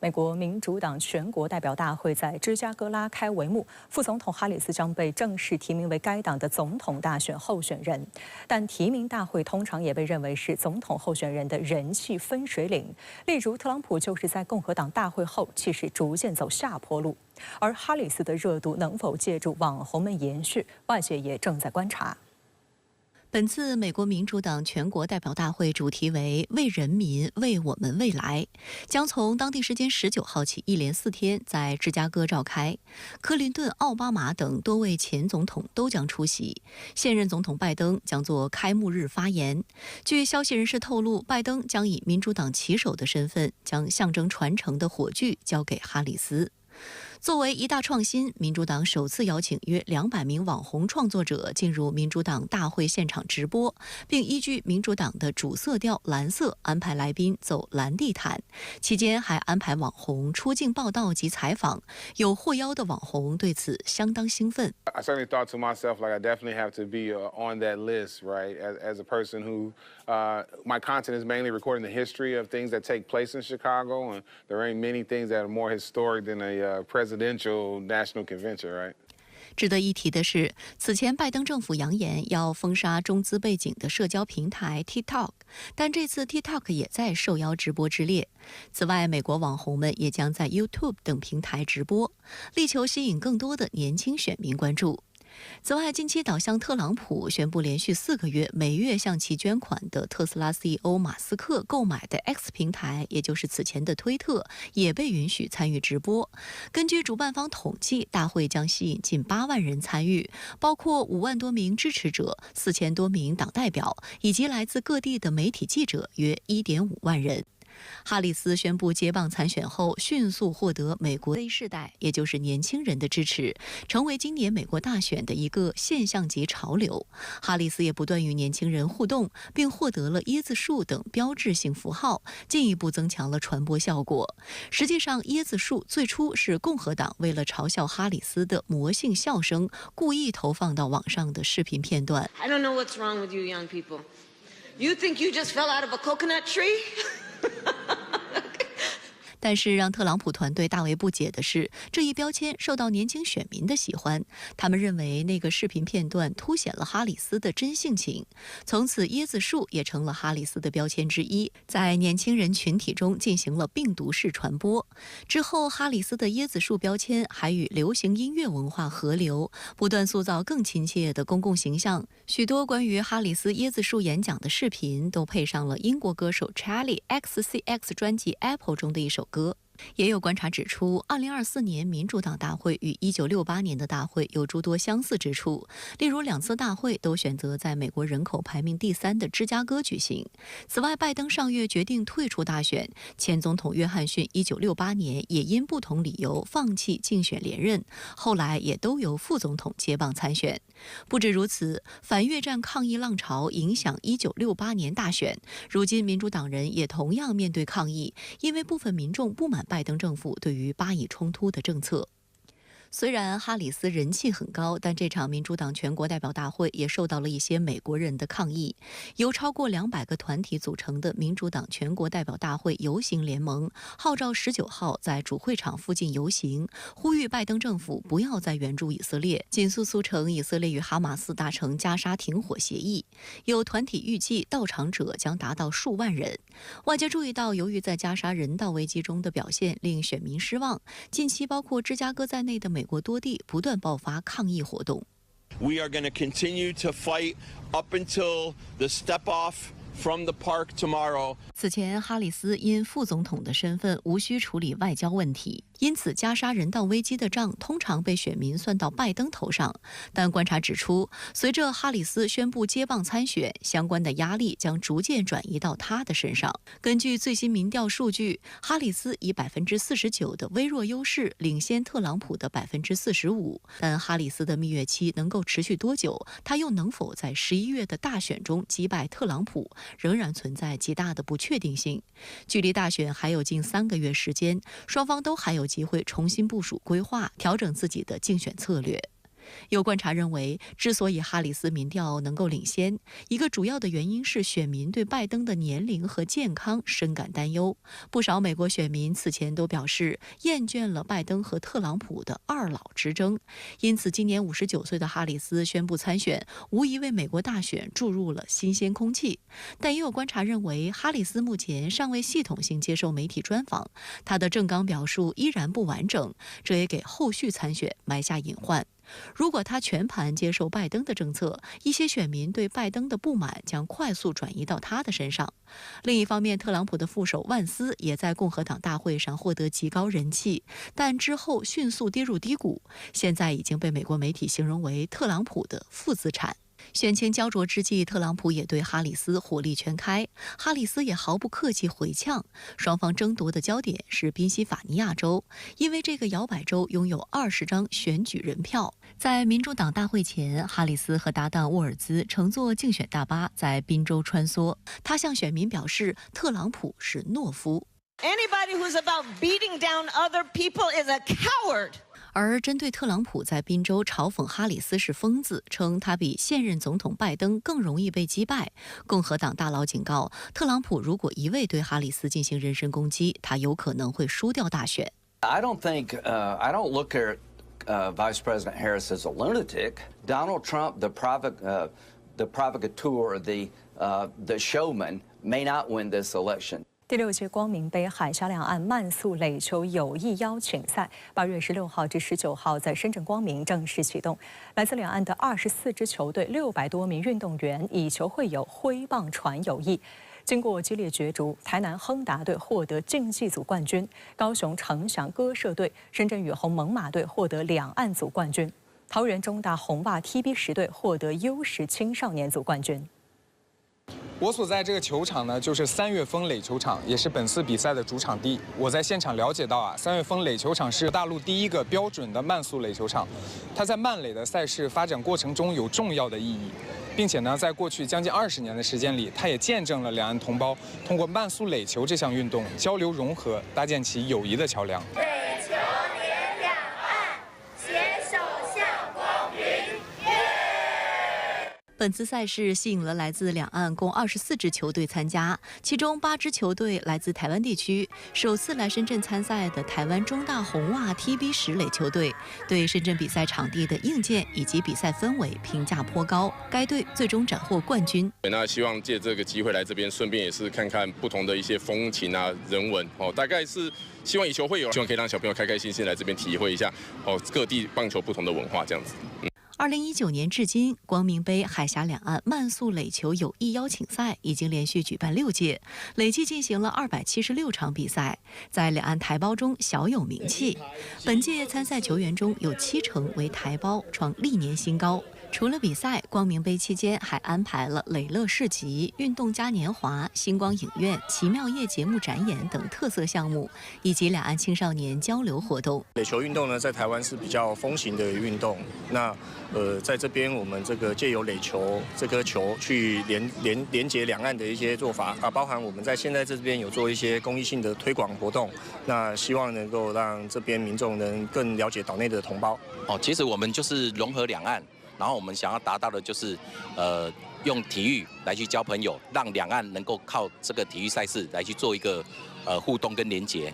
美国民主党全国代表大会在芝加哥拉开帷幕，副总统哈里斯将被正式提名为该党的总统大选候选人。但提名大会通常也被认为是总统候选人的人气分水岭。例如，特朗普就是在共和党大会后气势逐渐走下坡路，而哈里斯的热度能否借助网红们延续，外界也正在观察。 本次美国民主党全国代表大会主题为“为人民，为我们未来”，将从当地时间19号起一连4天在芝加哥召开。克林顿、奥巴马等多位前总统都将出席，现任总统拜登将做开幕日发言。据消息人士透露，拜登将以民主党旗手的身份，将象征传承的火炬交给哈里斯。 作为一大创新，民主党首次邀请约200名网红创作者进入民主党大会现场直播，并依据民主党的主色调蓝色安排来宾走蓝地毯。期间还安排网红出镜报道及采访，有获邀的网红对此相当兴奋。 I certainly thought to myself, like I definitely have to be on that list, right? As a person who, my content is mainly recording the history of things that take place in Chicago, and there ain't many things that are more historic than a presidential national convention, right? 值得一提的是，此前拜登政府扬言要封杀中资背景的社交平台 TikTok， 但这次 TikTok 也在受邀直播之列。此外，美国网红们也将在 YouTube 等平台直播，力求吸引更多的年轻选民关注。 此外，近期导向特朗普宣布连续4个月每月向其捐款的特斯拉 CEO 马斯克购买的 X 平台，也就是此前的推特，也被允许参与直播。根据主办方统计，大会将吸引近8万人参与，包括5万多名支持者、4000多名党代表，以及来自各地的媒体记者约1.5万人。 哈里斯宣布接棒参选后，迅速获得美国 Z 世代，也就是年轻人的支持，成为今年美国大选的一个现象级潮流。哈里斯也不断与年轻人互动，并获得了椰子树等标志性符号，进一步增强了传播效果。实际上，椰子树最初是共和党为了嘲笑哈里斯的魔性笑声，故意投放到网上的视频片段。I don't know what's wrong with you young people. You think you just fell out of a coconut tree? 但是让特朗普团队大为不解的是，这一标签受到年轻选民的喜欢。他们认为那个视频片段凸显了哈里斯的真性情，从此椰子树也成了哈里斯的标签之一，在年轻人群体中进行了病毒式传播。之后，哈里斯的椰子树标签还与流行音乐文化合流，不断塑造更亲切的公共形象。许多关于哈里斯椰子树演讲的视频都配上了英国歌手 Charlie XCX 专辑 Apple 中的一首歌。 也有观察指出，2024年民主党大会与1968年的大会有诸多相似之处，例如2次大会都选择在美国人口排名第3的芝加哥举行。此外，拜登上月决定退出大选，前总统约翰逊1968年也因不同理由放弃竞选连任，后来也都由副总统接棒参选。不止如此，反越战抗议浪潮影响1968年大选，如今民主党人也同样面对抗议，因为部分民众不满 拜登政府对于巴以冲突的政策。 虽然哈里斯人气很高，但这场民主党全国代表大会也受到了一些美国人的抗议。由超过200个团体组成的民主党全国代表大会游行联盟号召19号在主会场附近游行，呼吁拜登政府不要再援助以色列，尽速促成以色列与哈马斯达成加沙停火协议。有团体预计到场者将达到数万人。外界注意到，由于在加沙人道危机中的表现令选民失望，近期包括芝加哥在内的美国多地不断爆发抗议活动。 We are going to continue to fight up until the step off from the park tomorrow. 此前，哈里斯因副总统的身份无需处理外交问题，因此加沙人道危机的账通常被选民算到拜登头上。但观察指出，随着哈里斯宣布接棒参选，相关的压力将逐渐转移到他的身上。根据最新民调数据，哈里斯以49%的微弱优势领先特朗普的45%。但哈里斯的蜜月期能够持续多久？他又能否在11月的大选中击败特朗普？ 仍然存在极大的不确定性。距离大选还有近3个月时间，双方都还有机会重新部署规划，调整自己的竞选策略。有观察认为，之所以哈里斯民调能够领先，一个主要的原因是选民对拜登的年龄和健康深感担忧。不少美国选民此前都表示厌倦了拜登和特朗普的二老之争，因此今年59岁的哈里斯宣布参选，无疑为美国大选注入了新鲜空气。但也有观察认为，哈里斯目前尚未系统性接受媒体专访，他的政纲表述依然不完整，这也给后续参选埋下隐患。如果他全盘接受拜登的政策，一些选民对拜登的不满将快速转移到他的身上。另一方面，特朗普的副手万斯也在共和党大会上获得极高人气，但之后迅速跌入低谷，现在已经被美国媒体形容为特朗普的负资产。选情焦灼之际，特朗普也对哈里斯火力全开，哈里斯也毫不客气回呛。双方争夺的焦点是宾夕法尼亚州，因为这个摇摆州拥有20张选举人票。在民主党大会前，哈里斯和搭档沃尔兹乘坐竞选大巴在宾州穿梭。他向选民表示，特朗普是懦夫。Anybody who's about beating down other people is a coward. 而针对特朗普在宾州嘲讽哈里斯是疯子，称他比现任总统拜登更容易被击败，共和党大佬警告，特朗普如果一味对哈里斯进行人身攻击，他有可能会输掉大选。I don't look at Vice President Harris as a lunatic. Donald Trump, the provocateur, the showman, may not win this election. 第6届光明杯海峡两岸慢速垒球友谊邀请赛8月16号至19号在深圳光明正式启动。来自两岸的24支球队，600多名运动员以球会友，挥棒传友谊。经过激烈角逐，台南亨达队获得竞技组冠军，高雄承祥鸽社队、深圳雨虹猛犸队获得两岸组冠军，桃园中大红袜 TB10队获得U10青少年组冠军。我所在这个球场呢，就是3月峰垒球场，也是本次比赛的主场地。我在现场了解到3月峰垒球场是大陆第一个标准的慢速垒球场，它在慢垒的赛事发展过程中有重要的意义，并且呢，在过去将近20年的时间里，它也见证了两岸同胞通过慢速垒球这项运动交流融合，搭建起友谊的桥梁。垒球连两岸，携手向光明。本次赛事吸引了来自两岸共24支球队参加，其中8支球队来自台湾地区。首次来深圳参赛的台湾中大红袜 TB10垒球队对深圳比赛场地的硬件以及比赛氛围评价颇高，该队最终斩获冠军。那希望借这个机会来这边，顺便也是看看不同的一些风情啊、人文大概是希望以球会友，希望可以让小朋友开开心心来这边体会一下各地棒球不同的文化这样子。2019年至今，光明杯海峡两岸慢速垒球友谊邀请赛已经连续举办6届，累计进行了276场比赛，在两岸台胞中小有名气。本届参赛球员中有70%为台胞，创历年新高。除了比赛，光明杯期间还安排了垒乐市集、运动嘉年华、星光影院、奇妙夜节目展演等特色项目，以及两岸青少年交流活动。垒球运动呢，在台湾是比较风行的运动。那在这边我们这个借由垒球这颗球去连接两岸的一些做法包含我们现在这边有做一些公益性的推广活动，那希望能够让这边民众能更了解岛内的同胞。其实我们就是融合两岸。然后我们想要达到的就是，用体育来去交朋友，让两岸能够靠这个体育赛事来去做一个互动跟连结。